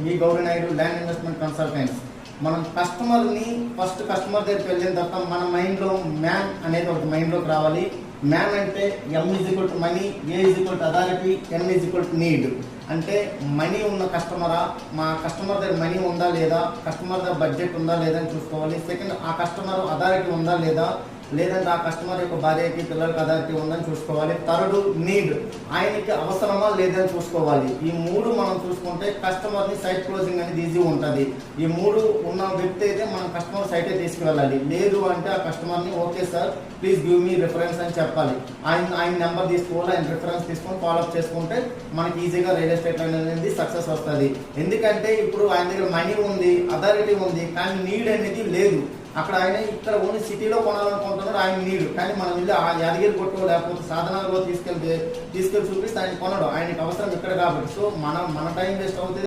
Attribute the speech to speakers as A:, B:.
A: మీ Gowri Naidu land investment consultants. మనం కస్టమర్ని first customer దగ్గరికి వెళ్ళిన తర్వాత మన మైండ్లో మ్యాన్ అనేది ఒకటి మైండ్లోకి రావాలి. మ్యాన్ అంటే M money, A authority, N need. అంటే మనీ ఉన్న కస్టమరా, మా కస్టమర్ దగ్గర మనీ ఉందా లేదా, కస్టమర్ దగ్గర బడ్జెట్ ఉందా లేదా అని చూసుకోవాలి. సెకండ్, ఆ కస్టమర్ అథారిటీ ఉందా లేదా, లేదంటే ఆ కస్టమర్ యొక్క భార్యకి పిల్లలకి అథారిటీ ఉందని చూసుకోవాలి. థర్డ్, నీడ్, ఆయనకి అవసరమా లేదని చూసుకోవాలి. ఈ మూడు మనం చూసుకుంటే కస్టమర్ని సైట్ క్లోజింగ్ అనేది ఈజీ ఉంటుంది. ఈ మూడు ఉన్న వ్యక్తి అయితే మనం కస్టమర్ సైటే తీసుకువెళ్ళాలి. లేదు అంటే ఆ కస్టమర్ని okay sir please give me reference అని చెప్పాలి. ఆయన నెంబర్ తీసుకోవాలి, ఆయన రిఫరెన్స్ తీసుకొని ఫాలోఅప్ చేసుకుంటే మనకి ఈజీగా రియల్ ఎస్టేట్ అనేది సక్సెస్ వస్తుంది. ఎందుకంటే ఇప్పుడు ఆయన దగ్గర మనీ ఉంది, అథారిటీ ఉంది, కానీ నీడ్ అనేది లేదు. అక్కడ ఆయన ఇక్కడ ఓన్లీ సిటీలో కొనాలనుకుంటున్నాడు, ఆయన నీడు. కానీ మనం వెళ్ళి ఆ యాదగిరి కొట్టు లేకపోతే సాధనాల్లో తీసుకెళ్ళి చూపిస్తే ఆయన కొనడు, ఆయనకి అవసరం ఇక్కడ కాబట్టి. సో మన టైం వేస్ట్ అవుతుంది.